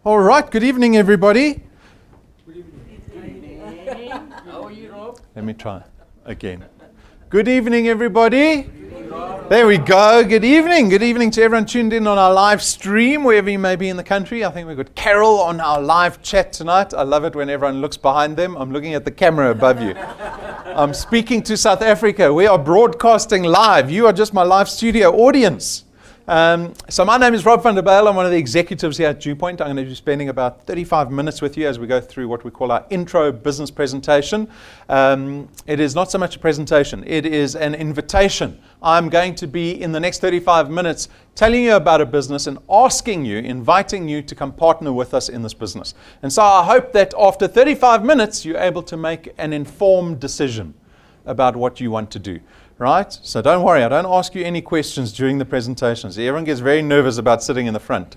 All right, good evening, everybody. Good evening. How are you, Rob? Let me try again. Good evening, everybody. There we go. Good evening. Good evening to everyone tuned in on our live stream, wherever you may be in the country. I think we've got Carol on our live chat tonight. I love it when everyone looks behind them. I'm looking at the camera above you. I'm speaking to South Africa. We are broadcasting live. You are just my live studio audience. So my name is Rob van der Bijl. I'm one of the executives here at DuePoint. I'm going to be spending about 35 minutes with you as we go through what we call our intro business presentation. It is not so much a presentation. It is an invitation. I'm going to be, in the next 35 minutes, telling you about a business and inviting you to come partner with us in this business. And so I hope that after 35 minutes, you're able to make an informed decision about what you want to do. Right? So don't worry, I don't ask you any questions during the presentations. Everyone gets very nervous about sitting in the front.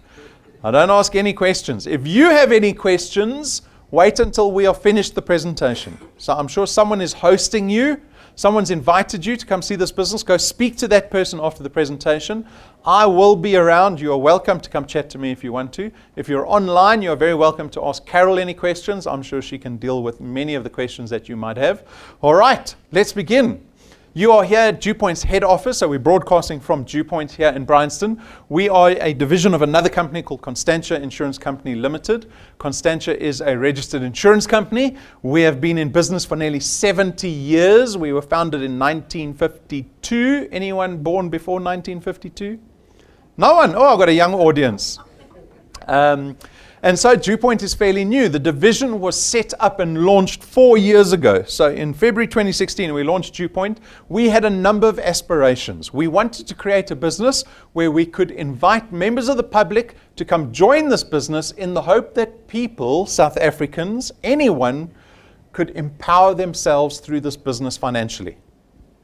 I don't ask any questions. If you have any questions, wait until we are finished the presentation. So I'm sure someone is hosting you. Someone's invited you to come see this business. Go speak to that person after the presentation. I will be around. You are welcome to come chat to me if you want to. If you're online, you're very welcome to ask Carol any questions. I'm sure she can deal with many of the questions that you might have. All right, let's begin. You are here at DuePoint's head office, so we're broadcasting from DuePoint here in Bryanston. We are a division of another company called Constantia Insurance Company Limited. Constantia is a registered insurance company. We have been in business for nearly 70 years. We were founded in 1952. Anyone born before 1952? No one? Oh, I've got a young audience. And so DuePoint is fairly new. The division was set up and launched 4 years ago. So in February 2016, we launched DuePoint. We had a number of aspirations. We wanted to create a business where we could invite members of the public to come join this business in the hope that people, South Africans, anyone, could empower themselves through this business financially.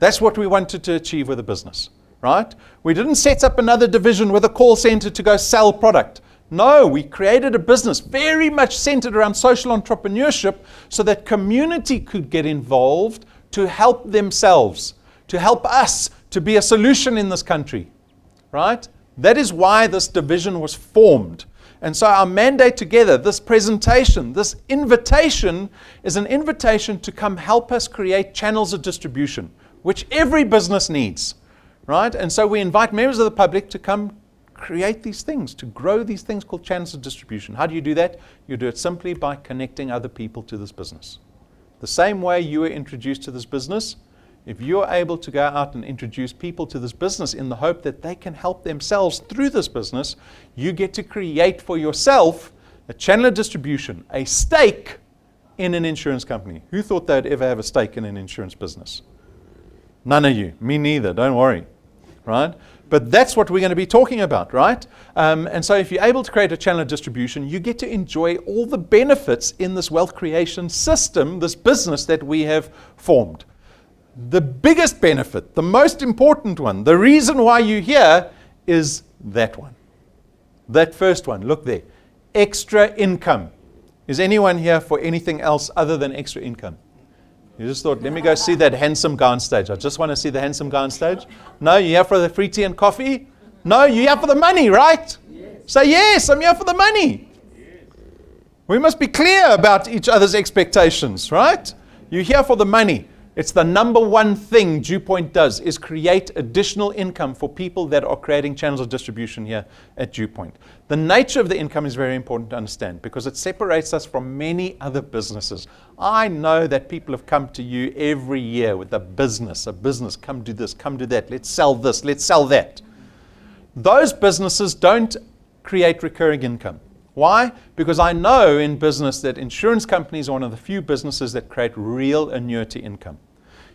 That's what we wanted to achieve with the business, right? We didn't set up another division with a call center to go sell product. No, we created a business very much centered around social entrepreneurship so that community could get involved to help themselves, to help us to be a solution in this country, right? That is why this division was formed. And so our mandate together, this presentation, this invitation is an invitation to come help us create channels of distribution, which every business needs, right? And so we invite members of the public to come create these things, to grow these things called channels of distribution. How do you do that? You do it simply by connecting other people to this business. The same way you were introduced to this business, if you're able to go out and introduce people to this business in the hope that they can help themselves through this business, you get to create for yourself a channel of distribution, a stake in an insurance company. Who thought they'd ever have a stake in an insurance business? None of you. Me neither. Don't worry. Right? But that's what we're going to be talking about, right? And so if you're able to create a channel of distribution, you get to enjoy all the benefits in this wealth creation system, this business that we have formed. The biggest benefit, the most important one, the reason why you're here is that one. That first one, look there. Extra income. Is anyone here for anything else other than extra income? You just thought, let me go see that handsome guy on stage. I just want to see the handsome guy on stage. No, you're here for the free tea and coffee? No, you're here for the money, right? Yes. Say, yes, I'm here for the money. Yes. We must be clear about each other's expectations, right? You're here for the money. It's the number one thing DuePoint does is create additional income for people that are creating channels of distribution here at DuePoint. The nature of the income is very important to understand because it separates us from many other businesses. I know that people have come to you every year with a business, come do this, come do that, let's sell this, let's sell that. Those businesses don't create recurring income. Why? Because I know in business that insurance companies are one of the few businesses that create real annuity income.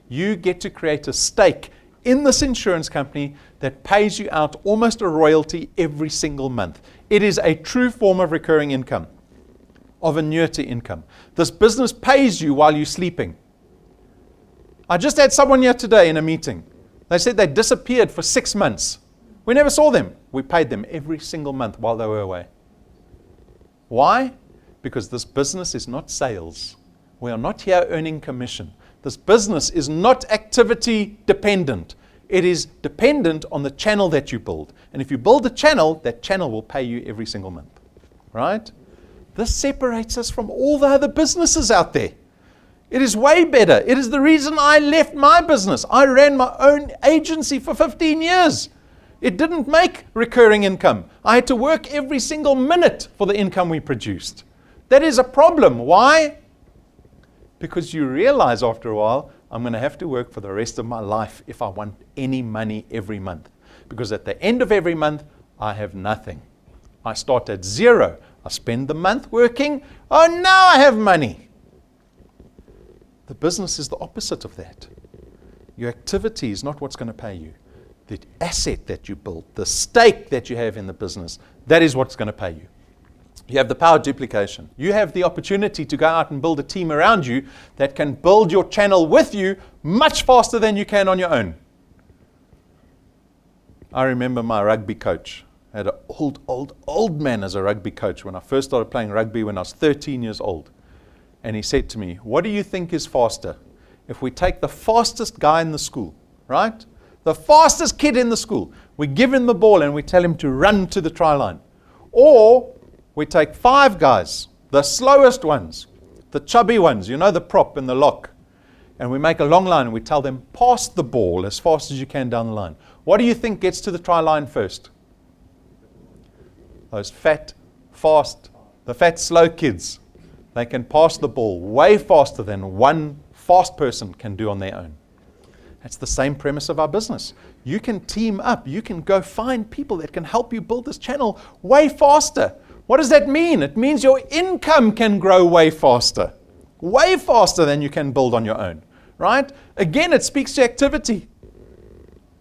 You get to create a stake in this insurance company that pays you out almost a royalty every single month. It is a true form of recurring income, of annuity income. This business pays you while you're sleeping. I just had someone here today in a meeting. They said they disappeared for 6 months. We never saw them. We paid them every single month while they were away. Why? Because this business is not sales. We are not here earning commission. This business is not activity dependent. It is dependent on the channel that you build. And if you build a channel, that channel will pay you every single month. Right? This separates us from all the other businesses out there. It is way better. It is the reason I left my business. I ran my own agency for 15 years. It didn't make recurring income. I had to work every single minute for the income we produced. That is a problem. Why? Because you realize after a while, I'm going to have to work for the rest of my life if I want any money every month. Because at the end of every month, I have nothing. I start at zero. I spend the month working. Oh, now I have money. The business is the opposite of that. Your activity is not what's going to pay you. The asset that you build, the stake that you have in the business, that is what's going to pay you. You have the power of duplication. You have the opportunity to go out and build a team around you that can build your channel with you much faster than you can on your own. I remember my rugby coach. I had an old man as a rugby coach when I first started playing rugby when I was 13 years old. And he said to me, what do you think is faster? If we take the fastest guy in the school, right? The fastest kid in the school, we give him the ball and we tell him to run to the try line. Or we take 5 guys, the slowest ones, the chubby ones, you know, the prop and the lock. And we make a long line and we tell them, pass the ball as fast as you can down the line. What do you think gets to the try line first? Those fat, slow kids. They can pass the ball way faster than one fast person can do on their own. That's the same premise of our business. You can team up. You can go find people that can help you build this channel way faster. What does that mean? It means your income can grow way faster than you can build on your own, right? Again, it speaks to activity.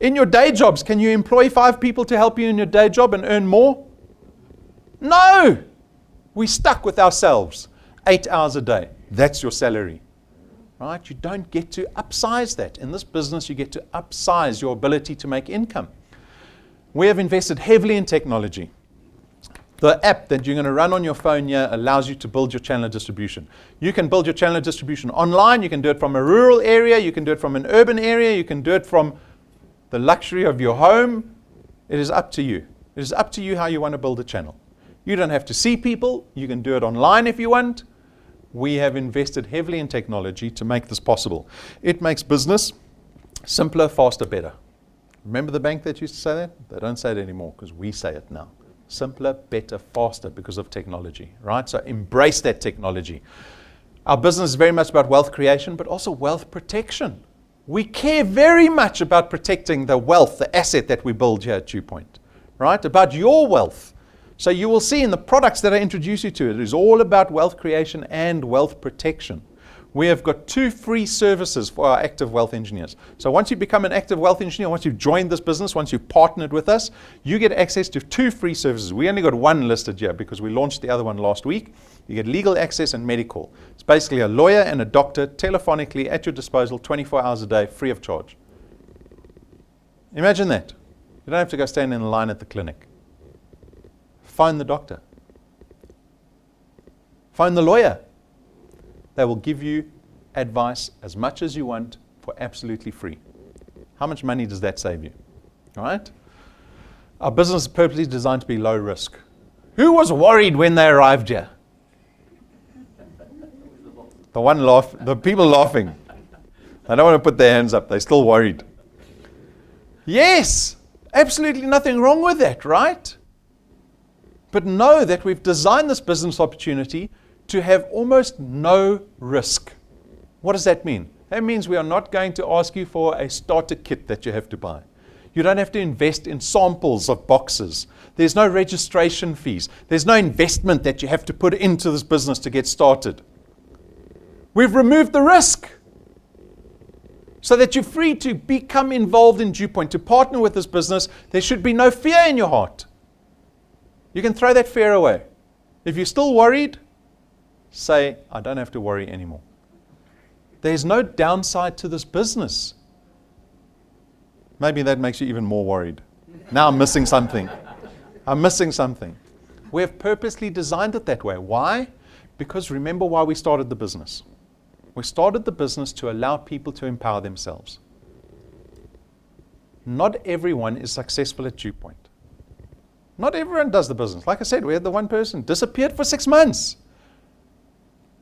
In your day jobs, can you employ 5 people to help you in your day job and earn more? No! We're stuck with ourselves. 8 hours a day. That's your salary. Right? You don't get to upsize that. In this business, you get to upsize your ability to make income. We have invested heavily in technology. The app that you're going to run on your phone here allows you to build your channel of distribution. You can build your channel of distribution online. You can do it from a rural area. You can do it from an urban area. You can do it from the luxury of your home. It is up to you. It is up to you how you want to build a channel. You don't have to see people. You can do it online if you want. We have invested heavily in technology to make this possible. It makes business simpler, faster, better. Remember the bank that used to say that? They don't say it anymore because we say it now. Simpler, better, faster because of technology, right? So embrace that technology. Our business is very much about wealth creation, but also wealth protection. We care very much about protecting the wealth, the asset that we build here at DuePoint, right? About your wealth. So you will see in the products that I introduce you to, it is all about wealth creation and wealth protection. We have got 2 free services for our active wealth engineers. So once you become an active wealth engineer, once you've joined this business, once you've partnered with us, you get access to 2 free services. We only got 1 listed here because we launched the other one last week. You get legal access and medical. It's basically a lawyer and a doctor telephonically at your disposal 24 hours a day, free of charge. Imagine that. You don't have to go stand in a line at the clinic. Phone the doctor. Phone the lawyer. They will give you advice as much as you want for absolutely free. How much money does that save you? All right? Our business is purposely designed to be low risk. Who was worried when they arrived here? The people laughing. They don't want to put their hands up. They're still worried. Yes, absolutely nothing wrong with that, right? But know that we've designed this business opportunity to have almost no risk. What does that mean? That means we are not going to ask you for a starter kit that you have to buy. You don't have to invest in samples of boxes. There's no registration fees. There's no investment that you have to put into this business to get started. We've removed the risk so that you're free to become involved in DuePoint, to partner with this business. There should be no fear in your heart. You can throw that fear away. If you're still worried, say, I don't have to worry anymore. There's no downside to this business. Maybe that makes you even more worried. Now I'm missing something. We have purposely designed it that way. Why? Because remember why we started the business. We started the business to allow people to empower themselves. Not everyone is successful at DuePoint. Not everyone does the business. Like I said, we had the one person disappeared for 6 months.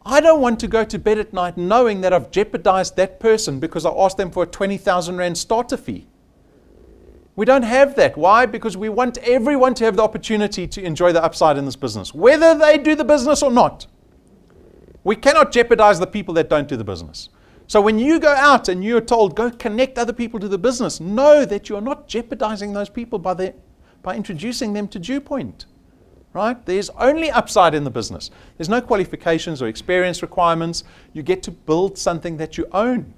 I don't want to go to bed at night knowing that I've jeopardized that person because I asked them for a 20,000 Rand starter fee. We don't have that. Why? Because we want everyone to have the opportunity to enjoy the upside in this business, whether they do the business or not. We cannot jeopardize the people that don't do the business. So when you go out and you're told, go connect other people to the business, know that you're not jeopardizing those people by introducing them to DuePoint. Right? There's only upside in the business. There's no qualifications or experience requirements. You get to build something that you own.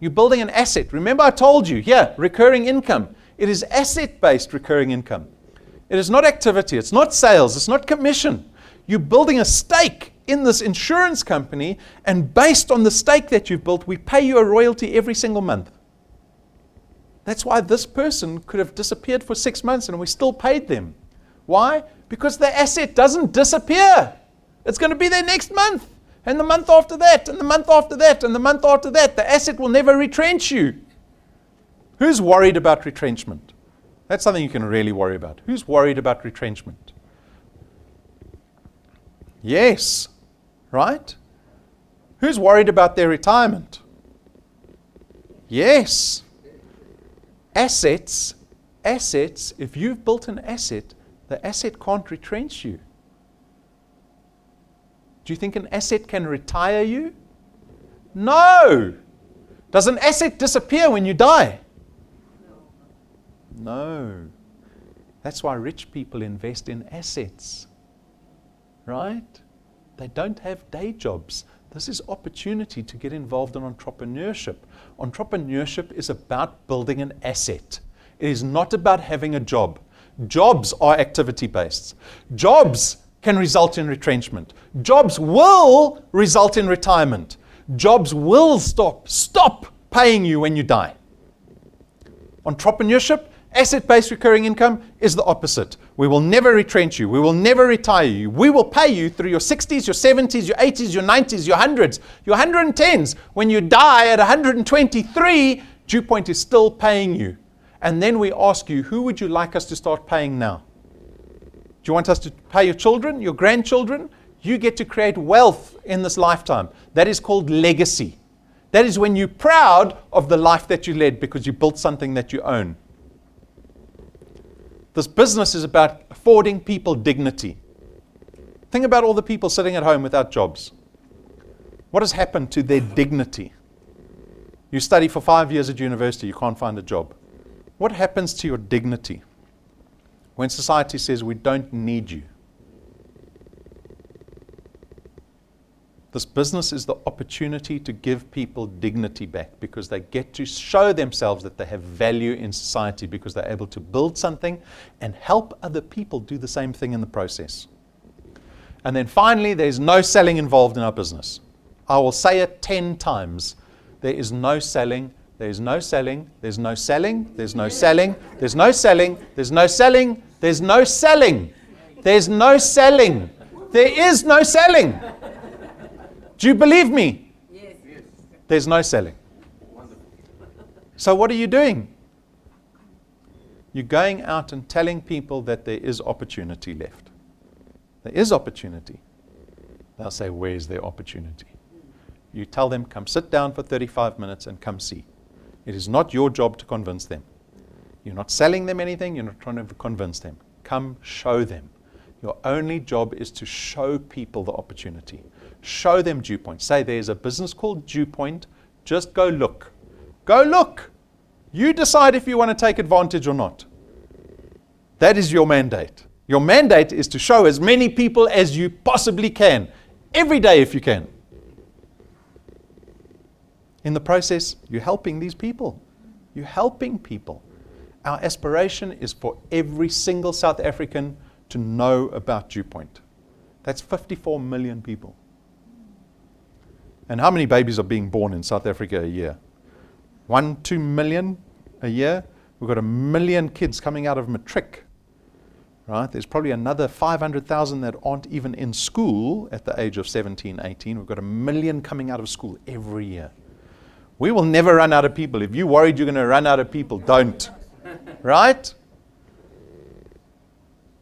You're building an asset. Remember I told you, recurring income. It is asset-based recurring income. It is not activity. It's not sales. It's not commission. You're building a stake in this insurance company, and based on the stake that you've built, we pay you a royalty every single month. That's why this person could have disappeared for 6 months and we still paid them. Why? Because the asset doesn't disappear. It's going to be there next month, and the month after that, and the month after that, and the month after that. The asset will never retrench you. Who's worried about retrenchment? That's something you can really worry about. Who's worried about retrenchment? Yes, right? Who's worried about their retirement? Yes. Assets, if you've built an asset, the asset can't retrench you. Do you think an asset can retire you? No. Does an asset disappear when you die? No. That's why rich people invest in assets. Right? They don't have day jobs. This is opportunity to get involved in entrepreneurship. Entrepreneurship is about building an asset. It is not about having a job. Jobs are activity-based. Jobs can result in retrenchment. Jobs will result in retirement. Jobs will stop paying you when you die. Entrepreneurship, asset-based recurring income, is the opposite. We will never retrench you. We will never retire you. We will pay you through your 60s, your 70s, your 80s, your 90s, your 100s, your 110s. When you die at 123, DuePoint is still paying you. And then we ask you, who would you like us to start paying now? Do you want us to pay your children, your grandchildren? You get to create wealth in this lifetime. That is called legacy. That is when you're proud of the life that you led because you built something that you own. This business is about affording people dignity. Think about all the people sitting at home without jobs. What has happened to their dignity? You study for 5 years at university, you can't find a job. What happens to your dignity when society says we don't need you? This business is the opportunity to give people dignity back because they get to show themselves that they have value in society because they're able to build something and help other people do the same thing in the process. And then finally, there's no selling involved in our business. I will say it 10 times. There is no selling. There's no selling, there's no selling, there's no selling, there's no selling, there's no selling, there's no selling, there's no selling, there is no selling. Do you believe me? Yes. There's no selling. So what are you doing? You're going out and telling people that there is opportunity left. There is opportunity. They'll say, where's their opportunity? You tell them, come sit down for 35 minutes and come see. It is not your job to convince them. You're not selling them anything. You're not trying to convince them. Come show them. Your only job is to show people the opportunity. Show them DuePoint. Say there's a business called DuePoint. Just go look. Go look. You decide if you want to take advantage or not. That is your mandate. Your mandate is to show as many people as you possibly can. Every day if you can. In the process, you're helping these people. You're helping people. Our aspiration is for every single South African to know about DuePoint. That's 54 million people. And how many babies are being born in South Africa a year? 1-2 million a year. We've got 1 million kids coming out of matric. Right? There's probably another 500,000 that aren't even in school at the age of 17, 18. We've got 1 million coming out of school every year. We will never run out of people. If you're worried you're going to run out of people, don't. Right?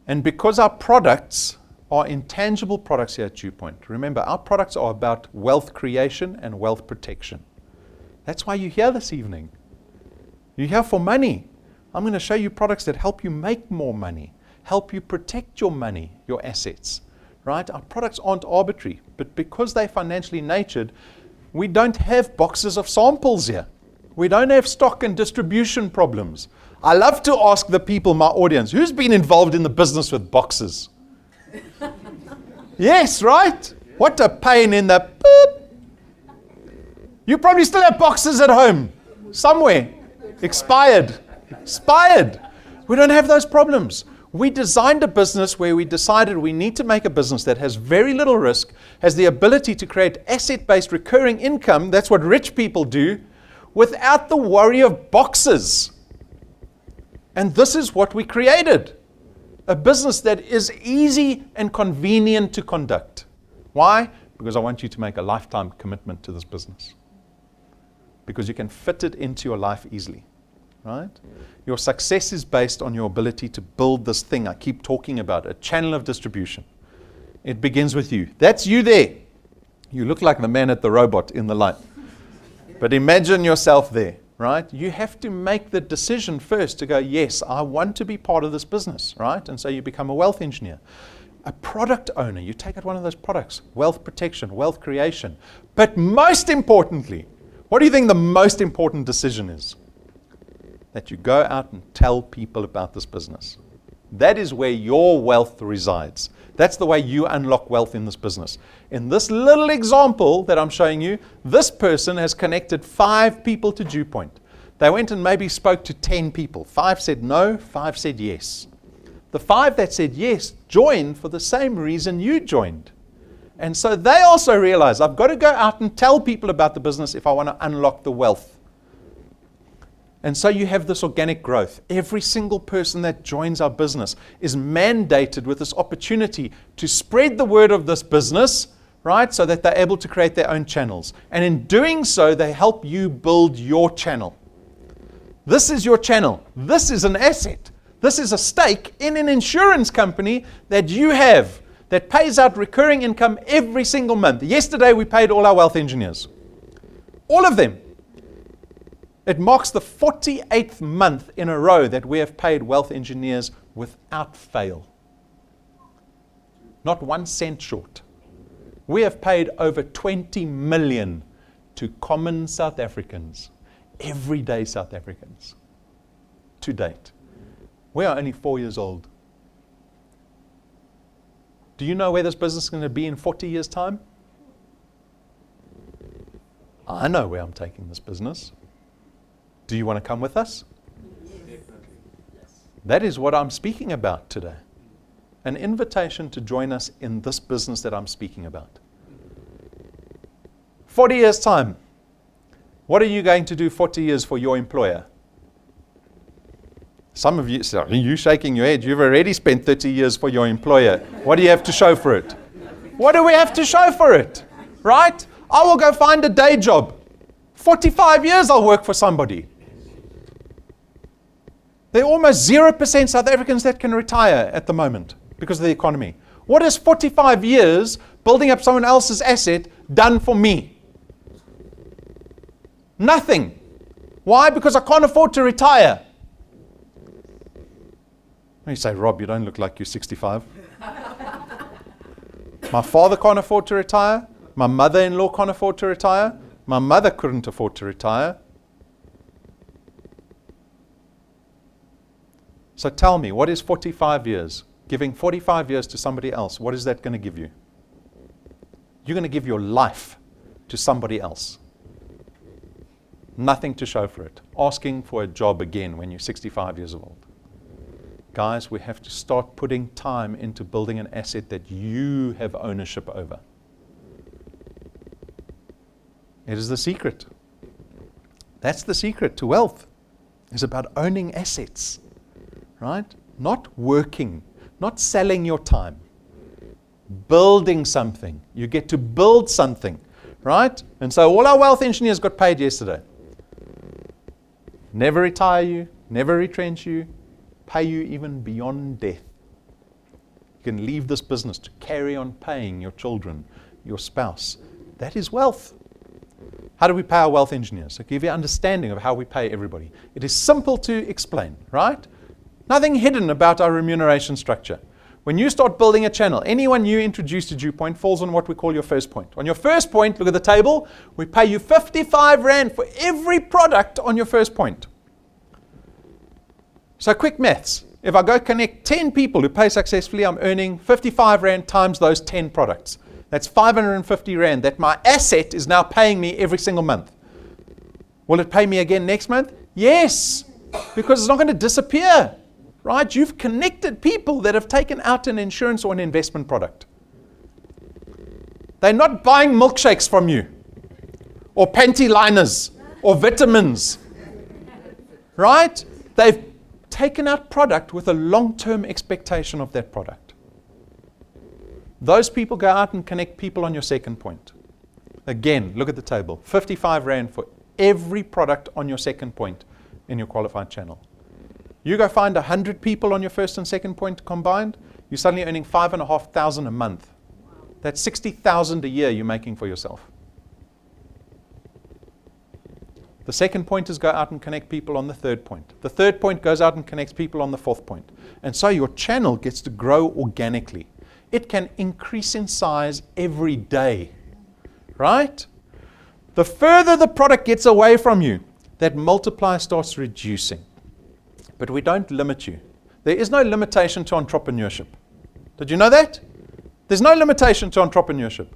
And because our products are intangible products here at DuePoint. Remember, our products are about wealth creation and wealth protection. That's why you're here this evening. You're here for money. I'm going to show you products that help you make more money, help you protect your money, your assets. Right? Our products aren't arbitrary, but because they're financially natured, we don't have boxes of samples here. We don't have stock and distribution problems. I love to ask the people, my audience, who's been involved in the business with boxes? Yes, right? What a pain in the poop. You probably still have boxes at home, somewhere. Expired. We don't have those problems. We designed a business where we decided we need to make a business that has very little risk, has the ability to create asset-based recurring income, that's what rich people do, without the worry of boxes. And this is what we created. A business that is easy and convenient to conduct. Why? Because I want you to make a lifetime commitment to this business. Because you can fit it into your life easily. Right? Your success is based on your ability to build this thing I keep talking about, a channel of distribution. It begins with you. That's you there. You look like the man at the robot in the light. But imagine yourself there, right? You have to make the decision first to go, yes, I want to be part of this business, right? And so you become a wealth engineer. A product owner, you take out one of those products, wealth protection, wealth creation. But most importantly, what do you think the most important decision is? That you go out and tell people about this business. That is where your wealth resides. That's the way you unlock wealth in this business. In this little example that I'm showing you, this person has connected 5 people to DuePoint. They went and maybe spoke to 10 people. 5 said no, 5 said yes. The 5 that said yes joined for the same reason you joined. And so they also realized, I've got to go out and tell people about the business if I want to unlock the wealth. And so you have this organic growth. Every single person that joins our business is mandated with this opportunity to spread the word of this business, right? So that they're able to create their own channels. And in doing so, they help you build your channel. This is your channel. This is an asset. This is a stake in an insurance company that you have that pays out recurring income every single month. Yesterday, we paid all our wealth engineers. All of them. It marks the 48th month in a row that we have paid wealth engineers without fail. Not 1 cent short. We have paid over 20 million to common South Africans, everyday South Africans, to date. We are only 4 years old. Do you know where this business is going to be in 40 years' time? I know where I'm taking this business. Do you want to come with us? Yes. That is what I'm speaking about today. An invitation to join us in this business that I'm speaking about. 40 years' time. What are you going to do 40 years for your employer? Some of you, you're shaking your head. You've already spent 30 years for your employer. What do you have to show for it? What do we have to show for it? Right? I will go find a day job. 45 years I'll work for somebody. There are almost 0% South Africans that can retire at the moment because of the economy. What has 45 years building up someone else's asset done for me? Nothing. Why? Because I can't afford to retire. You say, Rob, you don't look like you're 65. My father can't afford to retire. My mother-in-law can't afford to retire. My mother couldn't afford to retire. So tell me, what is 45 years? Giving 45 years to somebody else, what is that going to give you? You're going to give your life to somebody else. Nothing to show for it. Asking for a job again when you're 65 years old. Guys, we have to start putting time into building an asset that you have ownership over. It is the secret. That's the secret to wealth. It's about owning assets, right? Not working, not selling your time. Building something. You get to build something, right? And so all our wealth engineers got paid yesterday. Never retire you, never retrench you, pay you even beyond death. can leave this business to carry on paying your children, your spouse. That is wealth. How do we pay our wealth engineers? I'll give you an understanding of how we pay everybody. It is simple to explain, right? Nothing hidden about our remuneration structure. When you start building a channel, anyone you introduce to DuePoint falls on what we call your first point. On your first point, look at the table, we pay you 55 Rand for every product on your first point. So quick maths. If I go connect 10 people who pay successfully, I'm earning 55 Rand times those 10 products. That's 550 Rand that my asset is now paying me every single month. Will it pay me again next month? Yes, because it's not going to disappear. Right? You've connected people that have taken out an insurance or an investment product. They're not buying milkshakes from you, or panty liners, or vitamins. Right? They've taken out product with a long-term expectation of that product. Those people go out and connect people on your second point. Again, look at the table. 55 Rand for every product on your second point in your qualified channel. You go find 100 people on your first and second point combined, you're suddenly earning 5,500 a month. That's 60,000 a year you're making for yourself. The second point is go out and connect people on the third point. The third point goes out and connects people on the fourth point. And so your channel gets to grow organically. It can increase in size every day, right? The further the product gets away from you, that multiplier starts reducing. But we don't limit you. There is no limitation to entrepreneurship. Did you know that? There's no limitation to entrepreneurship.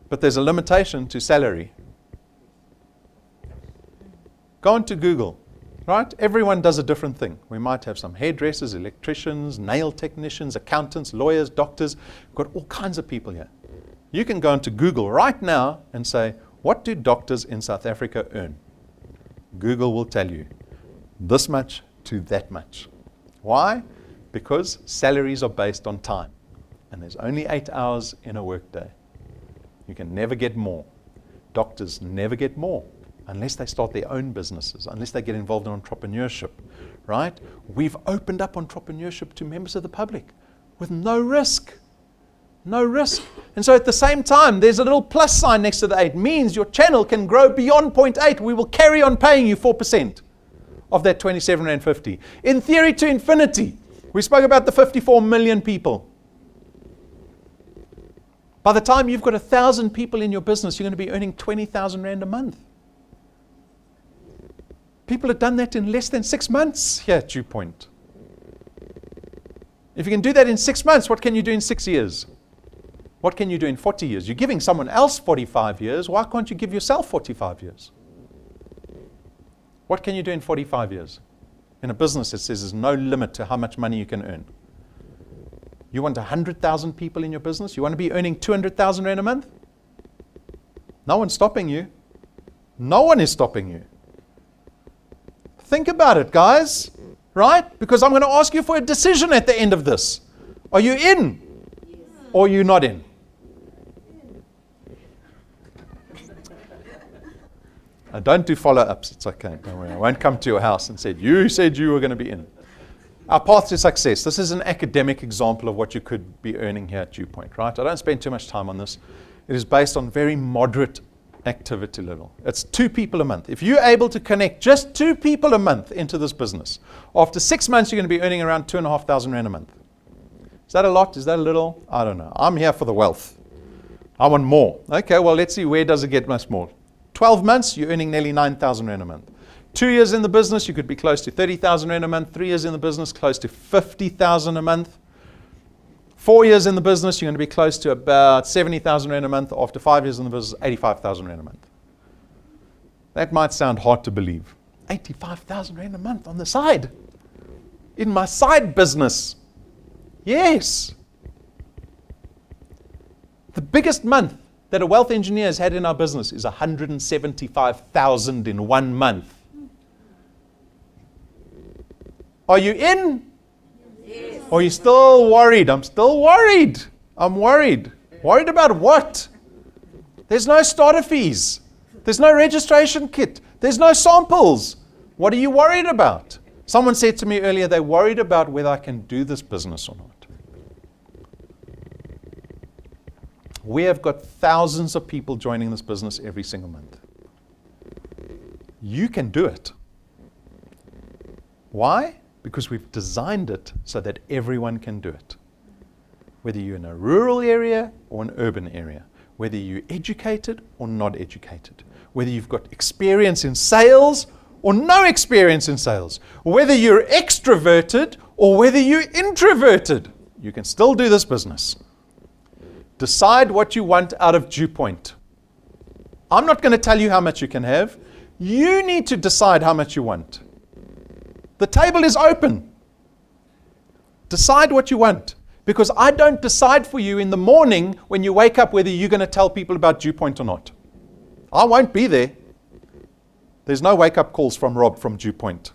But there's a limitation to salary. Go on to Google, right? Everyone does a different thing. We might have some hairdressers, electricians, nail technicians, accountants, lawyers, doctors. We've got all kinds of people here. You can go onto Google right now and say, what do doctors in South Africa earn? Google will tell you. This much to that much. Why? Because salaries are based on time. And there's only 8 hours in a workday. You can never get more. Doctors never get more unless they start their own businesses, unless they get involved in entrepreneurship, right? We've opened up entrepreneurship to members of the public with no risk. No risk. And so at the same time, there's a little plus sign next to the 8. Means your channel can grow beyond 0.8. We will carry on paying you 4%. Of that 27 Rand 50. In theory to infinity. We spoke about the 54 million people. By the time you've got 1,000 people in your business, you're going to be earning 20,000 Rand a month. People have done that in less than 6 months here at DuePoint. If you can do that in 6 months, what can you do in 6 years? What can you do in 40 years? You're giving someone else 45 years. Why can't you give yourself 45 years? What can you do in 45 years? In a business that says there's no limit to how much money you can earn. You want 100,000 people in your business? You want to be earning 200,000 Rand a month? No one's stopping you. No one is stopping you. Think about it, guys. Right? Because I'm going to ask you for a decision at the end of this. Are you in? Yes. Or are you not in? I don't do follow-ups. It's okay. Don't worry. I won't come to your house and say, you said you were going to be in. Our path to success. This is an academic example of what you could be earning here at DuePoint, right? I don't spend too much time on this. It is based on very moderate activity level. It's 2 people a month. If you're able to connect just 2 people a month into this business, after 6 months, you're going to be earning around 2,500 Rand a month. Is that a lot? Is that a little? I don't know. I'm here for the wealth. I want more. Okay, well, let's see. Where does it get much more? 12 months, you're earning nearly 9,000 Rand a month. 2 years in the business, you could be close to 30,000 Rand a month. 3 years in the business, close to 50,000 a month. 4 years in the business, you're going to be close to about 70,000 Rand a month. After 5 years in the business, 85,000 Rand a month. That might sound hard to believe. 85,000 Rand a month on the side. In my side business. Yes. The biggest month that a wealth engineer has had in our business is 175,000 in 1 month. Are you in? Yes. Or are you still worried? I'm still worried. I'm worried. Worried about what? There's no starter fees. There's no registration kit. There's no samples. What are you worried about? Someone said to me earlier, they're worried about whether I can do this business or not. We have got thousands of people joining this business every single month. You can do it. Why? Because we've designed it so that everyone can do it. Whether you're in a rural area or an urban area, whether you're educated or not educated, whether you've got experience in sales or no experience in sales, whether you're extroverted or whether you're introverted, you can still do this business. Decide what you want out of DuePoint. I'm not going to tell you how much you can have. You need to decide how much you want. The table is open. Decide what you want. Because I don't decide for you in the morning when you wake up whether you're going to tell people about DuePoint or not. I won't be there. There's no wake-up calls from Rob from DuePoint.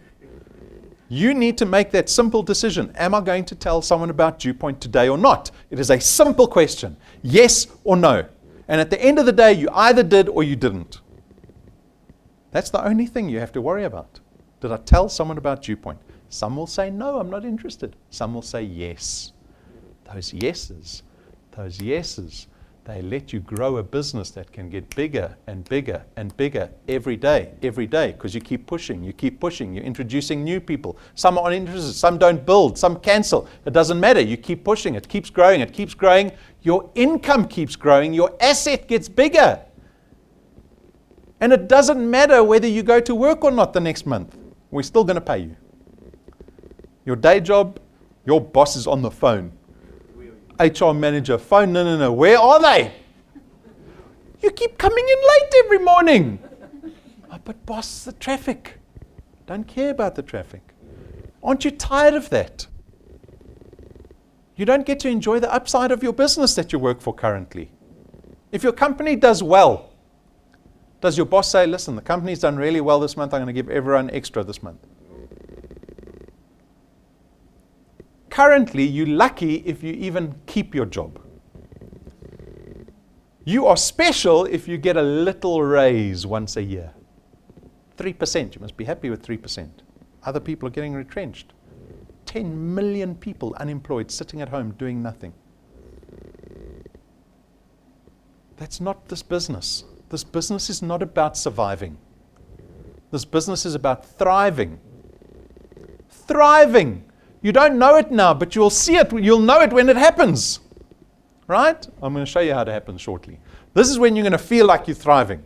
You need to make that simple decision. Am I going to tell someone about DuePoint today or not? It is a simple question. Yes or no. And at the end of the day, you either did or you didn't. That's the only thing you have to worry about. Did I tell someone about DuePoint? Some will say, no, I'm not interested. Some will say yes. Those yeses, they let you grow a business that can get bigger and bigger and bigger every day, because you keep pushing, you're introducing new people. Some are uninterested, some don't build, some cancel. It doesn't matter, you keep pushing, it keeps growing. Your income keeps growing, your asset gets bigger. And it doesn't matter whether you go to work or not the next month. We're still going to pay you. Your day job, your boss is on the phone. HR manager, phone, no, where are they? You keep coming in late every morning. Oh, but boss, the traffic. Don't care about the traffic. Aren't you tired of that? You don't get to enjoy the upside of your business that you work for currently. If your company does well, does your boss say, listen, the company's done really well this month, I'm going to give everyone extra this month? Currently, you're lucky if you even keep your job. You are special if you get a little raise once a year. 3%, you must be happy with 3%. Other people are getting retrenched. 10 million people unemployed, sitting at home doing nothing. That's not this business. This business is not about surviving. This business is about thriving. Thriving. You don't know it now, but you'll see it. You'll know it when it happens. Right? I'm going to show you how it happens shortly. This is when you're going to feel like you're thriving.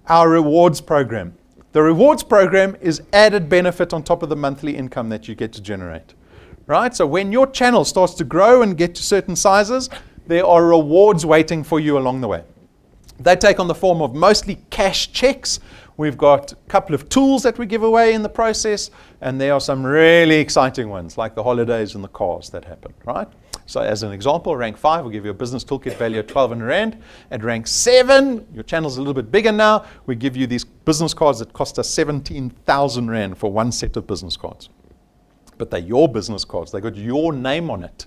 Our rewards program. The rewards program is added benefit on top of the monthly income that you get to generate. Right? So when your channel starts to grow and get to certain sizes, there are rewards waiting for you along the way. They take on the form of mostly cash checks. We've got a couple of tools that we give away in the process, and there are some really exciting ones, like the holidays and the cars that happen, right? So as an example, rank 5 will give you a business toolkit value of 1,200 Rand. At rank 7, your channel's a little bit bigger now, we give you these business cards that cost us 17,000 Rand for one set of business cards. But they're your business cards. They got your name on it.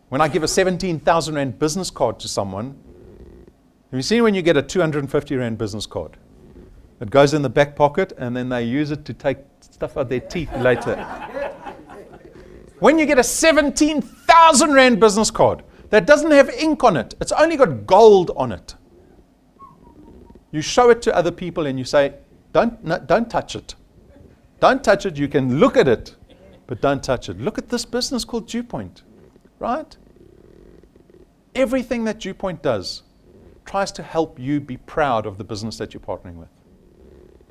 When I give a 17,000 Rand business card to someone, have you seen when you get a 250 Rand business card? It goes in the back pocket and then they use it to take stuff out their teeth later. When you get a 17,000 Rand business card that doesn't have ink on it, it's only got gold on it. You show it to other people and you say, don't touch it. Don't touch it. You can look at it, but don't touch it. Look at this business called DuePoint, right? Everything that DuePoint does tries to help you be proud of the business that you're partnering with.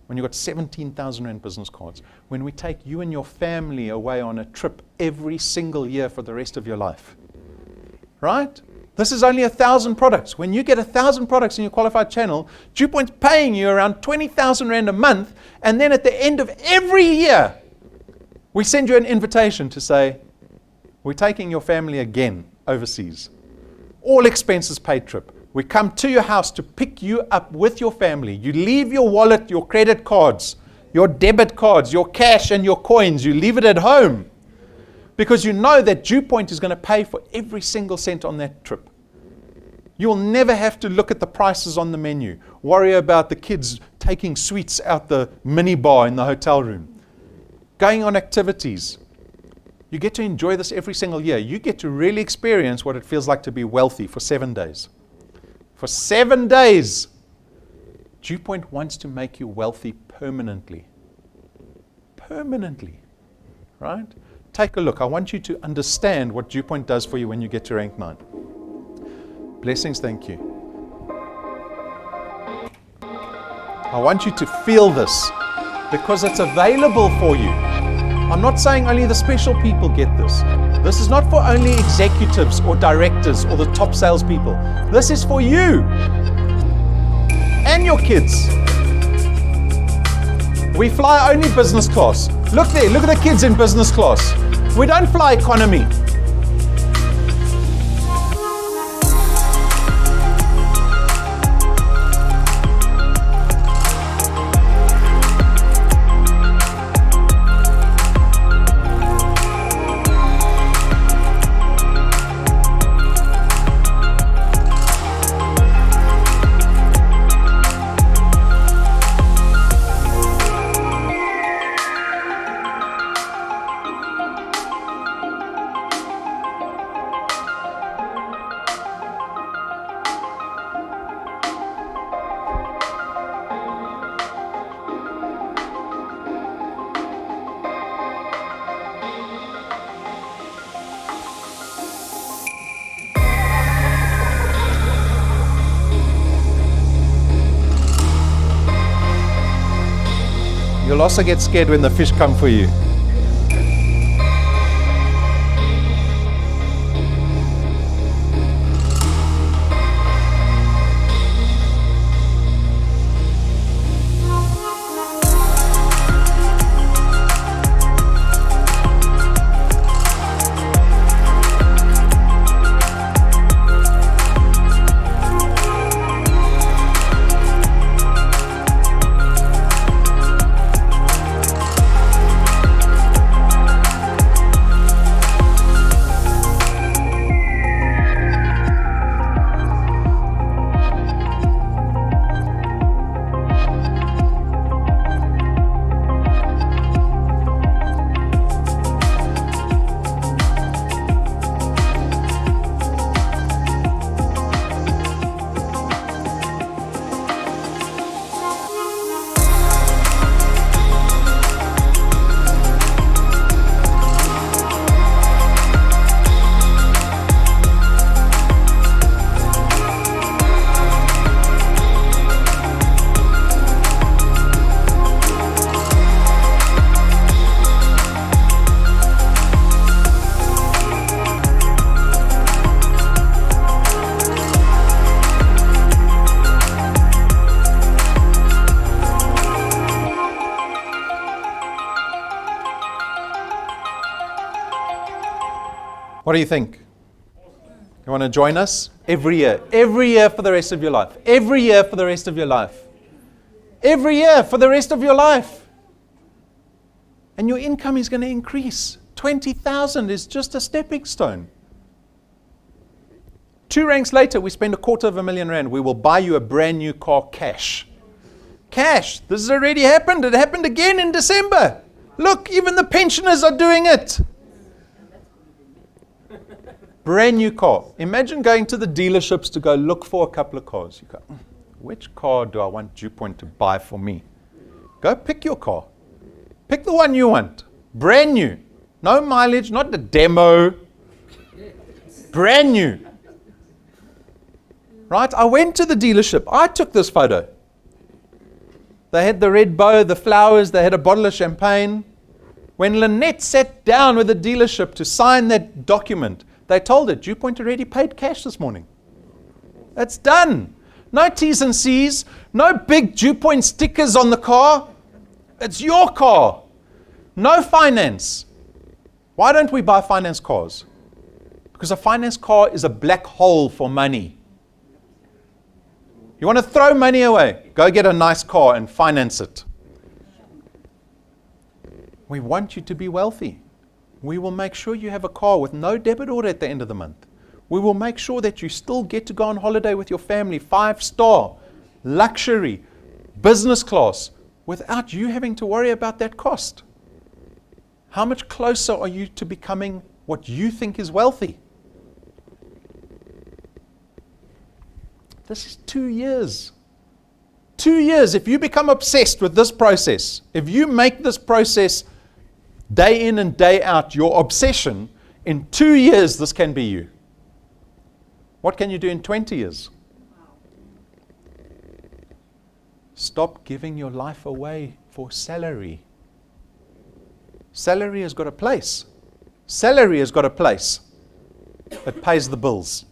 When you've got 17,000 Rand business cards, when we take you and your family away on a trip every single year for the rest of your life, right? This is only 1,000 products. When you get 1,000 products in your qualified channel, DuePoint's paying you around 20,000 Rand a month, and then at the end of every year, we send you an invitation to say, we're taking your family again overseas. All expenses paid trip. We come to your house to pick you up with your family. You leave your wallet, your credit cards, your debit cards, your cash and your coins. You leave it at home because you know that DuePoint is going to pay for every single cent on that trip. You'll never have to look at the prices on the menu, worry about the kids taking sweets out the mini bar in the hotel room, going on activities. You get to enjoy this every single year. You get to really experience what it feels like to be wealthy for 7 days. for 7 days. DuePoint wants to make you wealthy permanently. Permanently. Right? Take a look. I want you to understand what DuePoint does for you when you get to rank 9. Blessings, thank you. I want you to feel this because it's available for you. I'm not saying only the special people get this. This is not for only executives or directors or the top salespeople. This is for you and your kids. We fly only business class. Look there, look at the kids in business class. We don't fly economy. You'll also get scared when the fish come for you. What do you think? You want to join us? Every year for the rest of your life. Every year for the rest of your life. Every year for the rest of your life. And your income is going to increase. 20,000 is just a stepping stone. 2 ranks later, we spend R250,000. We will buy you a brand new car cash. Cash. This has already happened. It happened again in December. Look, even the pensioners are doing it. Brand new car. Imagine going to the dealerships to go look for a couple of cars. You go, which car do I want DuePoint to buy for me? Go pick your car. Pick the one you want. Brand new. No mileage, not the demo. Brand new. Right? I went to the dealership. I took this photo. They had the red bow, the flowers, they had a bottle of champagne. When Lynette sat down with the dealership to sign that document, they told her, DuePoint already paid cash this morning. It's done. No T's and C's, no big DuePoint stickers on the car. It's your car. No finance. Why don't we buy finance cars? Because a finance car is a black hole for money. You want to throw money away? Go get a nice car and finance it. We want you to be wealthy. We will make sure you have a car with no debit order at the end of the month. We will make sure that you still get to go on holiday with your family, 5-star, luxury, business class, without you having to worry about that cost. How much closer are you to becoming what you think is wealthy? This is 2 years. 2 years. If you become obsessed with this process, if you make this process day in and day out your obsession, in 2 years this can be you. What can you do in 20 years? Stop giving your life away for salary. Salary has got a place. Salary has got a place. It pays the bills.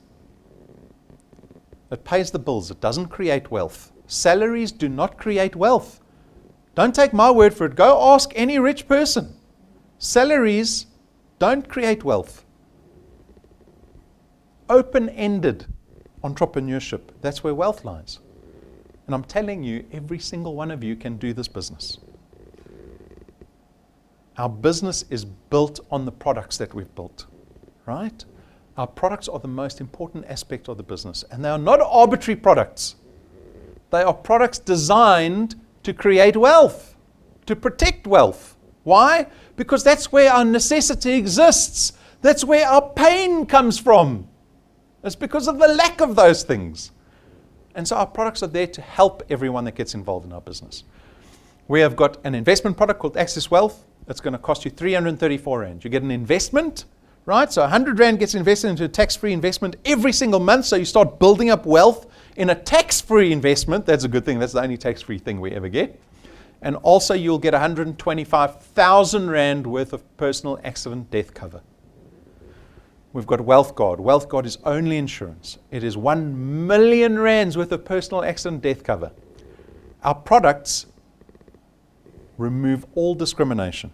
It pays the bills. It doesn't create wealth. Salaries do not create wealth. Don't take my word for it. Go ask any rich person. Salaries don't create wealth. Open-ended entrepreneurship, that's where wealth lies. And I'm telling you, every single one of you can do this business. Our business is built on the products that we've built, right? Our products are the most important aspect of the business. And they are not arbitrary products. They are products designed to create wealth, to protect wealth. Why? Because that's where our necessity exists. That's where our pain comes from. It's because of the lack of those things. And so our products are there to help everyone that gets involved in our business. We have got an investment product called Access Wealth. It's going to cost you 334 Rand. You get an investment, right? So 100 Rand gets invested into a tax-free investment every single month. So you start building up wealth in a tax-free investment. That's a good thing. That's the only tax-free thing we ever get. And also you'll get 125,000 Rand worth of personal accident death cover. We've got Wealth Guard. Wealth Guard is only insurance. It is 1 million Rands worth of personal accident death cover. Our products remove all discrimination.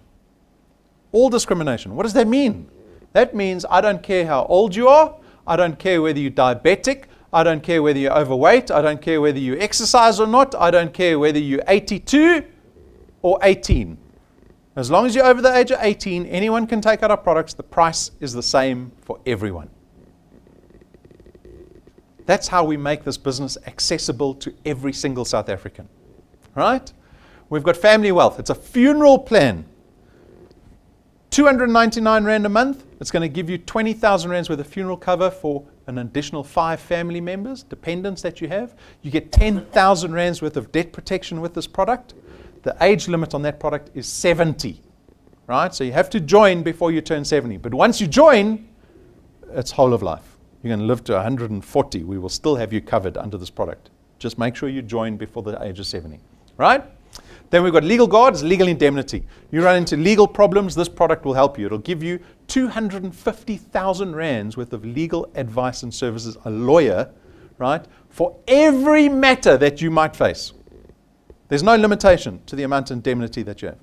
All discrimination. What does that mean? That means I don't care how old you are. I don't care whether you're diabetic. I don't care whether you're overweight. I don't care whether you exercise or not. I don't care whether you're 82 or 18. As long as you're over the age of 18, anyone can take out our products. The price is the same for everyone. That's how we make this business accessible to every single South African. Right? We've got Family Wealth. It's a funeral plan. 299 Rand a month. It's going to give you 20,000 Rands worth of funeral cover for an additional 5 family members, dependents that you have. You get 10,000 Rands worth of debt protection with this product. The age limit on that product is 70, right? So you have to join before you turn 70. But once you join, it's whole of life. You're going to live to 140. We will still have you covered under this product. Just make sure you join before the age of 70, right? Then we've got Legal Guard, it's legal indemnity. You run into legal problems, this product will help you. It'll give you 250,000 Rands worth of legal advice and services, a lawyer, right, for every matter that you might face. There's no limitation to the amount of indemnity that you have.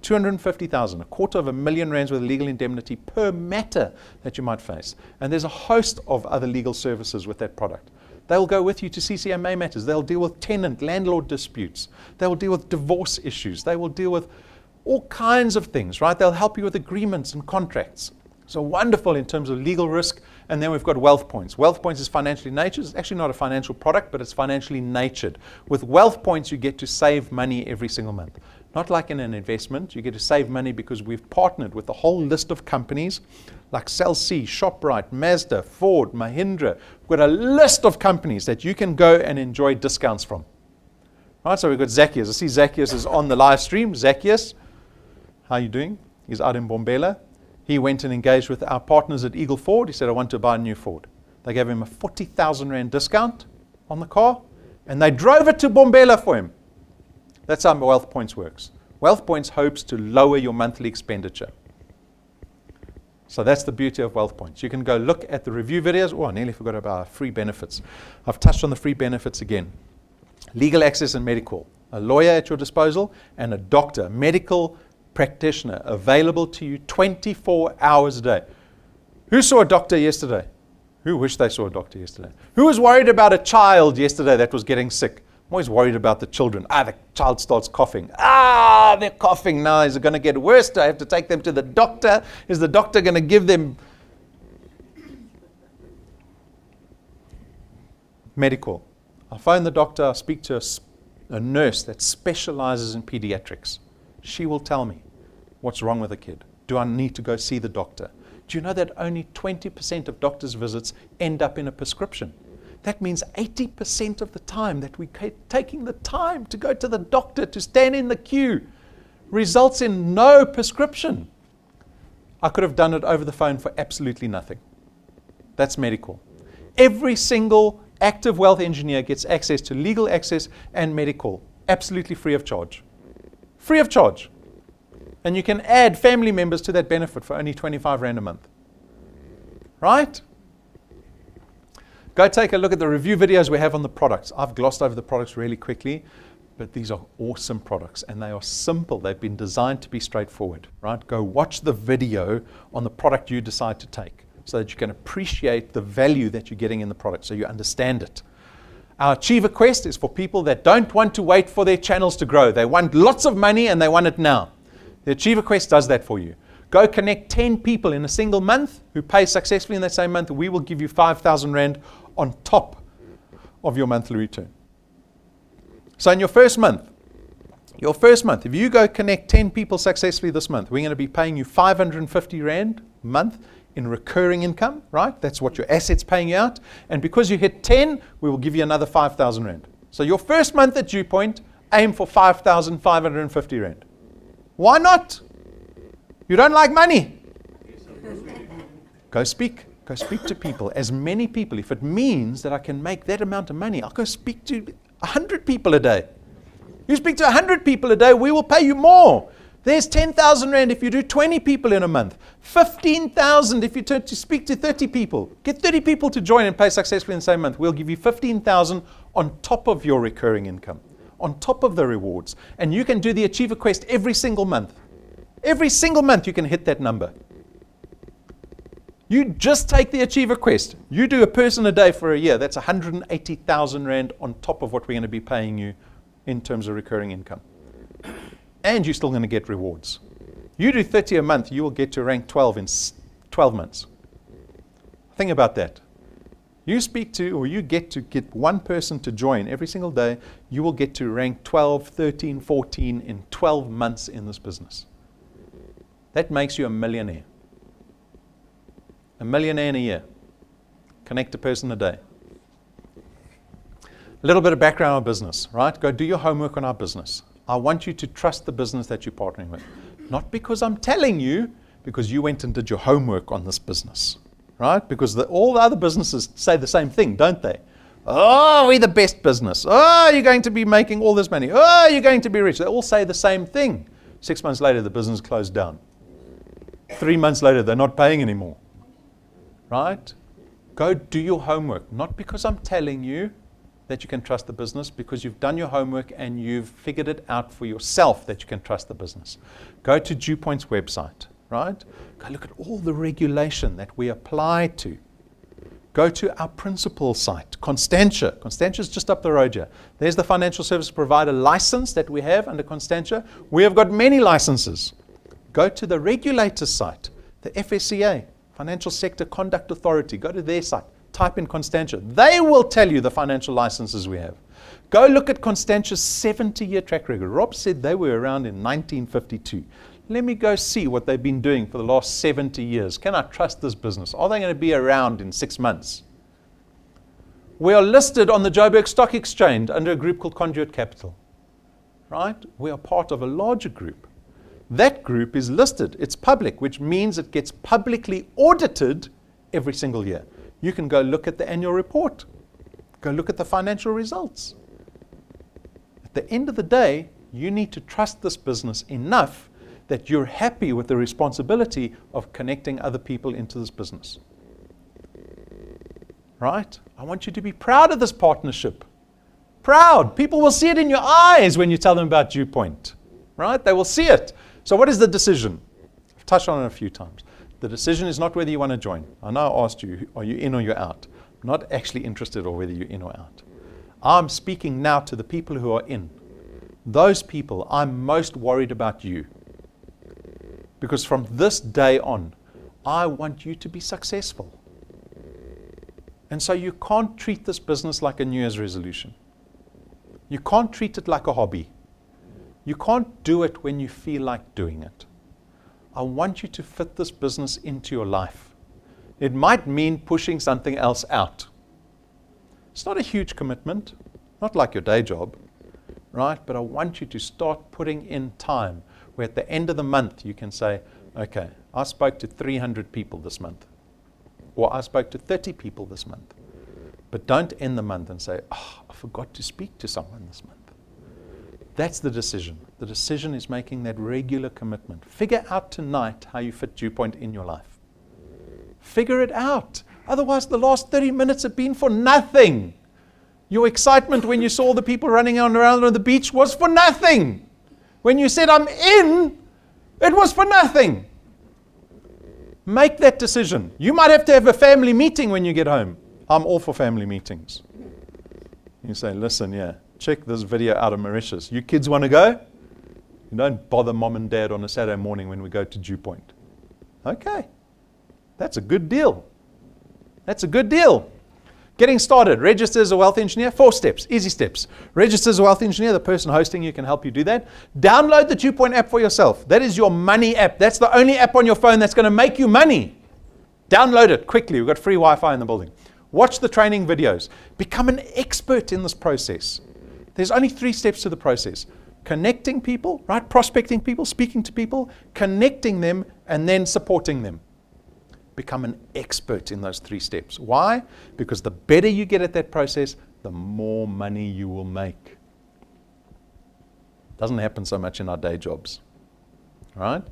250,000, 250,000 Rands worth of legal indemnity per matter that you might face. And there's a host of other legal services with that product. They'll go with you to CCMA matters. They'll deal with tenant, landlord disputes. They will deal with divorce issues. They will deal with all kinds of things, right? They'll help you with agreements and contracts. So wonderful in terms of legal risk. And then we've got Wealth Points. Wealth Points is financially natured. It's actually not a financial product, but it's financially natured. With Wealth Points, you get to save money every single month. Not like in an investment. You get to save money because we've partnered with a whole list of companies like Cell C, ShopRite, Mazda, Ford, Mahindra. We've got a list of companies that you can go and enjoy discounts from. Right, so we've got Zacchaeus. I see Zacchaeus is on the live stream. Zacchaeus, how are you doing? He's out in Bombela. He went and engaged with our partners at Eagle Ford. He said, I want to buy a new Ford. They gave him a 40,000 Rand discount on the car, and they drove it to Bombela for him. That's how Wealth Points works. Wealth Points hopes to lower your monthly expenditure. So that's the beauty of Wealth Points. You can go look at the review videos. Oh, I nearly forgot about our free benefits. I've touched on the free benefits again. Legal access and medical. A lawyer at your disposal and a doctor, medical practitioner available to you 24 hours a day. Who saw a doctor yesterday? Who wished they saw a doctor yesterday? Who was worried about a child yesterday that was getting sick? I'm always worried about the children. The child starts coughing. They're coughing now. Is it going to get worse? Do I have to take them to the doctor? Is the doctor going to give them medical? I'll phone the doctor. I'll speak to a nurse that specializes in pediatrics. She will tell me what's wrong with the kid. Do I need to go see the doctor? Do you know that only 20% of doctor's visits end up in a prescription? That means 80% of the time that we're taking the time to go to the doctor, to stand in the queue, results in no prescription. I could have done it over the phone for absolutely nothing. That's medical. Every single active wealth engineer gets access to legal access and medical, absolutely free of charge. Free of charge. And you can add family members to that benefit for only 25 Rand a month. Right? Go take a look at the review videos we have on the products. I've glossed over the products really quickly, but these are awesome products and they are simple. They've been designed to be straightforward. Right? Go watch the video on the product you decide to take so that you can appreciate the value that you're getting in the product so you understand it. Our Achiever Quest is for people that don't want to wait for their channels to grow. They want lots of money and they want it now. The Achiever Quest does that for you. Go connect 10 people in a single month who pay successfully in that same month. We will give you 5,000 Rand on top of your monthly return. So in your first month, if you go connect 10 people successfully this month, we're going to be paying you 550 Rand a month in recurring income, right? That's what your assets paying you out. And because you hit 10, we will give you another 5,000 Rand. So your first month at DuePoint, aim for 5,550 Rand. Why not? You don't like money? Go speak to people, as many people. If it means that I can make that amount of money, I'll go speak to 100 people a day. You speak to 100 people a day, we will pay you more. There's 10,000 Rand if you do 20 people in a month. 15,000 if you turn to speak to 30 people. Get 30 people to join and pay successfully in the same month. We'll give you 15,000 on top of your recurring income, on top of the rewards. And you can do the Achiever Quest every single month. Every single month you can hit that number. You just take the Achiever Quest. You do a person a day for a year. That's 180,000 Rand on top of what we're going to be paying you in terms of recurring income. And you're still going to get rewards. You do 30 a month, you will get to rank 12 in 12 months. Think about that. You speak to, or you get to get one person to join every single day, you will get to rank 12, 13, 14 in 12 months in this business. That makes you a millionaire. A millionaire in a year. Connect a person a day. A little bit of background on our business, right? Go do your homework on our business. I want you to trust the business that you're partnering with. Not because I'm telling you, because you went and did your homework on this business, right? Because all the other businesses say the same thing, don't they? Oh, we're the best business. Oh, you're going to be making all this money. Oh, you're going to be rich. They all say the same thing. 6 months later, the business closed down. 3 months later, they're not paying anymore. Right? Go do your homework. Not because I'm telling you that you can trust the business, because you've done your homework and you've figured it out for yourself that you can trust the business. Go to DuePoint's website, right? Go look at all the regulation that we apply to. Go to our principal site, Constantia. Constantia's just up the road here. There's the financial service provider license that we have under Constantia. We have got many licenses. Go to the regulator's site, the FSCA, Financial Sector Conduct Authority. Go to their site. Type in Constantia. They will tell you the financial licenses we have. Go look at Constantia's 70-year track record. Rob said they were around in 1952. Let me go see what they've been doing for the last 70 years. Can I trust this business? Are they going to be around in 6 months? We are listed on the Joburg Stock Exchange under a group called Conduit Capital. Right? We are part of a larger group. That group is listed. It's public, which means it gets publicly audited every single year. You can go look at the annual report. Go look at the financial results. At the end of the day, you need to trust this business enough that you're happy with the responsibility of connecting other people into this business. Right? I want you to be proud of this partnership. Proud. People will see it in your eyes when you tell them about DuePoint. Right? They will see it. So what is the decision? I've touched on it a few times. The decision is not whether you want to join. I know I asked you, are you in or you're out? I'm not actually interested or whether you're in or out. I'm speaking now to the people who are in. Those people, I'm most worried about you. Because from this day on, I want you to be successful. And so you can't treat this business like a New Year's resolution. You can't treat it like a hobby. You can't do it when you feel like doing it. I want you to fit this business into your life. It might mean pushing something else out. It's not a huge commitment, not like your day job, right? But I want you to start putting in time where at the end of the month you can say, okay, I spoke to 300 people this month, or I spoke to 30 people this month. But don't end the month and say, oh, I forgot to speak to someone this month. That's the decision. The decision is making that regular commitment. Figure out tonight how you fit DuePoint in your life. Figure it out. Otherwise, the last 30 minutes have been for nothing. Your excitement when you saw the people running around on the beach was for nothing. When you said, I'm in, it was for nothing. Make that decision. You might have to have a family meeting when you get home. I'm all for family meetings. You say, listen, check this video out of Mauritius. You kids want to go? You don't bother mom and dad on a Saturday morning when we go to DuePoint. Okay. That's a good deal. That's a good deal. Getting started. Register as a wealth engineer. 4 steps. Easy steps. Register as a wealth engineer. The person hosting you can help you do that. Download the DuePoint app for yourself. That is your money app. That's the only app on your phone that's going to make you money. Download it quickly. We've got free Wi-Fi in the building. Watch the training videos. Become an expert in this process. There's only 3 steps to the process. Connecting people, right? Prospecting people, speaking to people, connecting them, and then supporting them. Become an expert in those 3 steps. Why? Because the better you get at that process, the more money you will make. Doesn't happen so much in our day jobs. Right?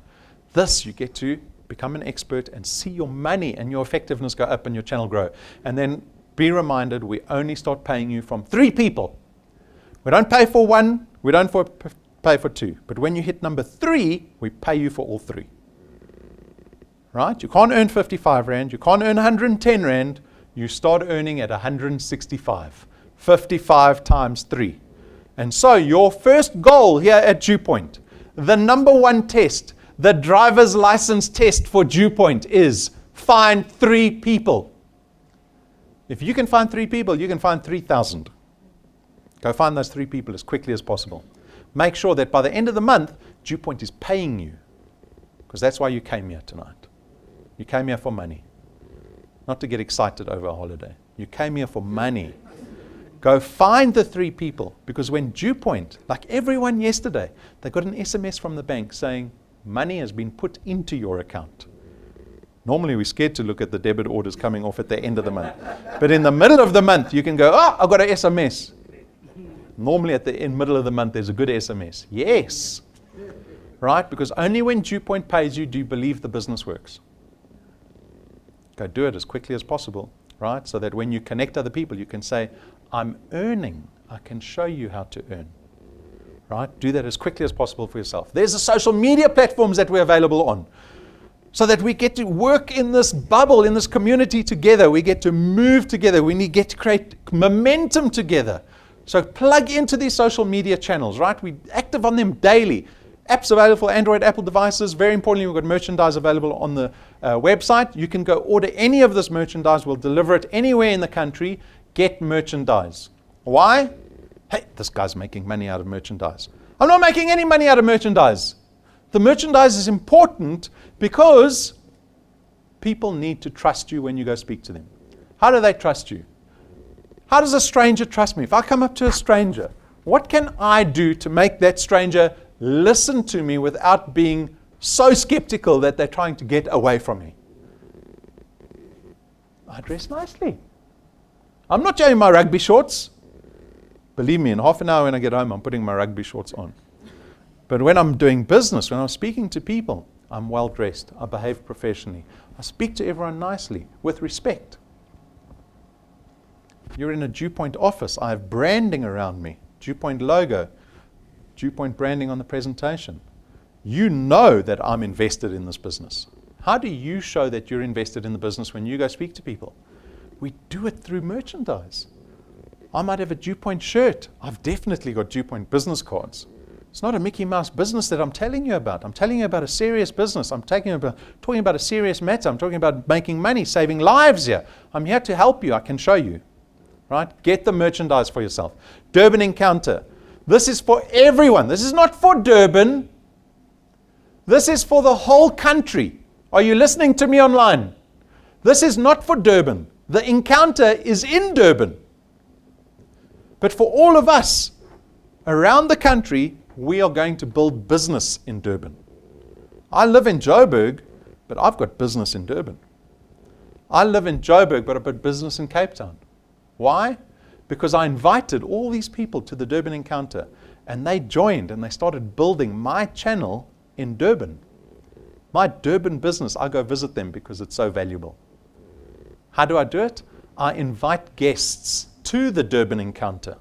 This, you get to become an expert and see your money and your effectiveness go up and your channel grow. And then be reminded, we only start paying you from 3 people. We don't pay for 1, we don't pay for 2. But when you hit number 3, we pay you for all 3. Right? You can't earn 55 Rand, you can't earn 110 Rand, you start earning at 165. 55 times 3. And so your first goal here at DuePoint, the number 1 test, the driver's license test for DuePoint is find 3 people. If you can find 3 people, you can find 3,000. Go find those 3 people as quickly as possible. Make sure that by the end of the month, DuePoint is paying you. Because that's why you came here tonight. You came here for money. Not to get excited over a holiday. You came here for money. Go find the 3 people. Because when DuePoint, like everyone yesterday, they got an SMS from the bank saying, money has been put into your account. Normally we're scared to look at the debit orders coming off at the end of the month. But in the middle of the month, you can go, I got an SMS. Normally at the middle of the month, there's a good SMS. Yes. Right? Because only when DuePoint pays you do you believe the business works. Go do it as quickly as possible. Right? So that when you connect other people, you can say, I'm earning. I can show you how to earn. Right? Do that as quickly as possible for yourself. There's the social media platforms that we're available on. So that we get to work in this bubble, in this community together. We get to move together. We get to create momentum together. So plug into these social media channels, right? We're active on them daily. Apps available for Android, Apple devices. Very importantly, we've got merchandise available on the website. You can go order any of this merchandise. We'll deliver it anywhere in the country. Get merchandise. Why? Hey, this guy's making money out of merchandise. I'm not making any money out of merchandise. The merchandise is important because people need to trust you when you go speak to them. How do they trust you? How does a stranger trust me? If I come up to a stranger, what can I do to make that stranger listen to me without being so skeptical that they're trying to get away from me? I dress nicely. I'm not wearing my rugby shorts. Believe me, in half an hour when I get home, I'm putting my rugby shorts on. But when I'm doing business, when I'm speaking to people, I'm well dressed. I behave professionally. I speak to everyone nicely, with respect. You're in a DuePoint office. I have branding around me. DuePoint logo. DuePoint branding on the presentation. You know that I'm invested in this business. How do you show that you're invested in the business when you go speak to people? We do it through merchandise. I might have a DuePoint shirt. I've definitely got DuePoint business cards. It's not a Mickey Mouse business that I'm telling you about. I'm telling you about a serious business. I'm talking about a serious matter. I'm talking about making money, saving lives here. I'm here to help you. I can show you. Right? Get the merchandise for yourself. Durban Encounter. This is for everyone. This is not for Durban. This is for the whole country. Are you listening to me online? This is not for Durban. The encounter is in Durban. But for all of us around the country, we are going to build business in Durban. I live in Joburg, but I've got business in Durban. I live in Joburg, but I've got business in Cape Town. Why? Because I invited all these people to the Durban encounter, and they joined and they started building my channel in Durban. My Durban business, I go visit them because it's so valuable. How do I do it? I invite guests to the Durban encounter.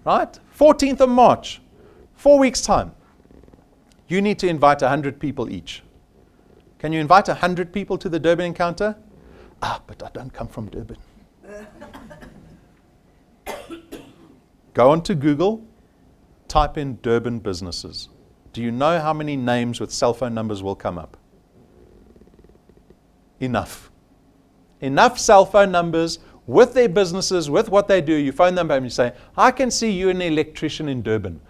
Right? 14th of March, 4 weeks' time. You need to invite 100 people each. Can you invite 100 people to the Durban encounter? But I don't come from Durban. Go onto Google, type in Durban businesses. Do you know how many names with cell phone numbers will come up? Enough. Enough cell phone numbers with their businesses, with what they do. You phone them up and you say, I can see you're an electrician in Durban.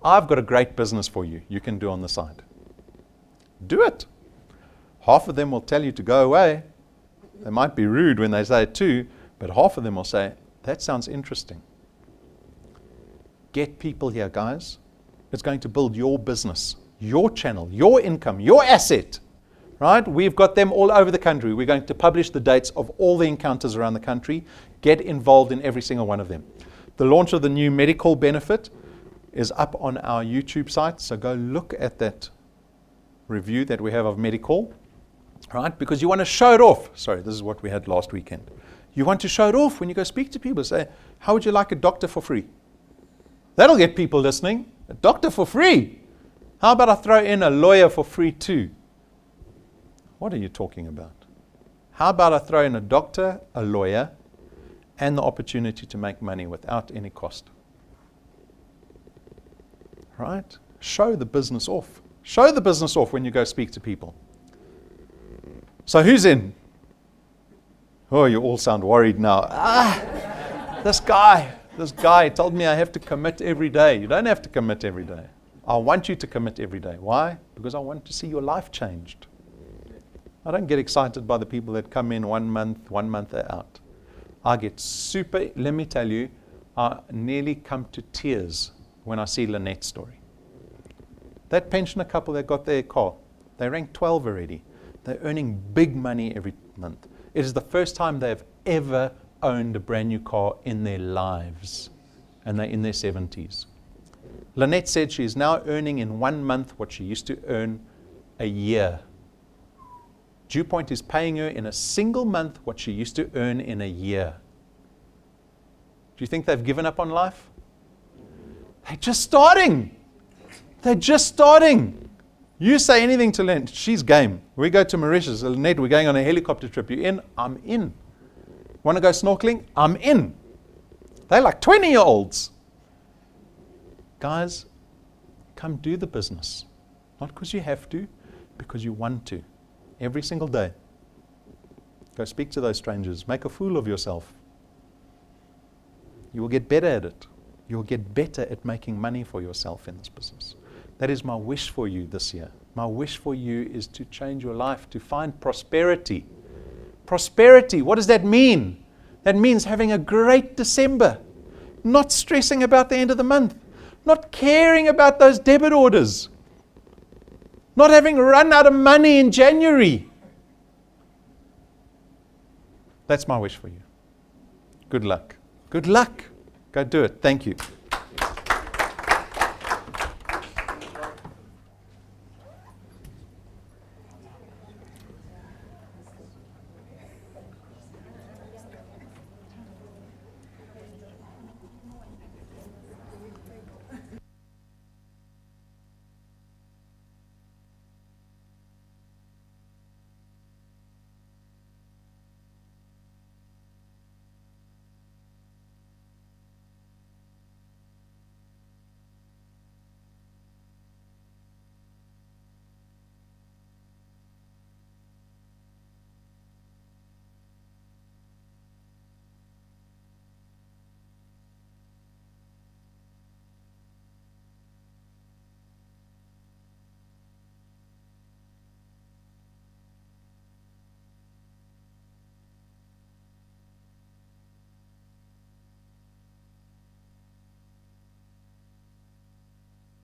I've got a great business for you. You can do on the side. Do it. Half of them will tell you to go away. They might be rude when they say it too, but half of them will say, that sounds interesting. Get people here, guys. It's going to build your business, your channel, your income, your asset. Right? We've got them all over the country. We're going to publish the dates of all the encounters around the country. Get involved in every single one of them. The launch of the new medical benefit is up on our YouTube site, so go look at that review that we have of medical. Right? Because you want to show it off. Sorry, this is what we had last weekend. You want to show it off when you go speak to people. Say, how would you like a doctor for free? That'll get people listening. A doctor for free. How about I throw in a lawyer for free too? What are you talking about? How about I throw in a doctor, a lawyer, and the opportunity to make money without any cost? Right? Show the business off. Show the business off when you go speak to people. So who's in? Oh, you all sound worried now. This guy told me I have to commit every day. You don't have to commit every day. I want you to commit every day. Why? Because I want to see your life changed. I don't get excited by the people that come in 1 month they're out. I get let me tell you, I nearly come to tears when I see Lynette's story. That pensioner couple that got their car, they ranked 12 already. They're earning big money every month. It is the first time they've ever owned a brand new car in their lives, and they're in their 70s. Lynette said she is now earning in 1 month what she used to earn a year. DuePoint is paying her in a single month what she used to earn in a year. Do you think they've given up on life? They're just starting. They're just starting. You say anything to Lynette, she's game. We go to Mauritius, Lynette, we're going on a helicopter trip. You in? I'm in. Want to go snorkeling? I'm in. They're like 20-year-olds. Guys, come do the business. Not because you have to, because you want to. Every single day. Go speak to those strangers. Make a fool of yourself. You will get better at it. You will get better at making money for yourself in this business. That is my wish for you this year. My wish for you is to change your life, to find prosperity. Prosperity, what does that mean? That means having a great December. Not stressing about the end of the month. Not caring about those debit orders. Not having run out of money in January. That's my wish for you. Good luck. Good luck. Go do it. Thank you.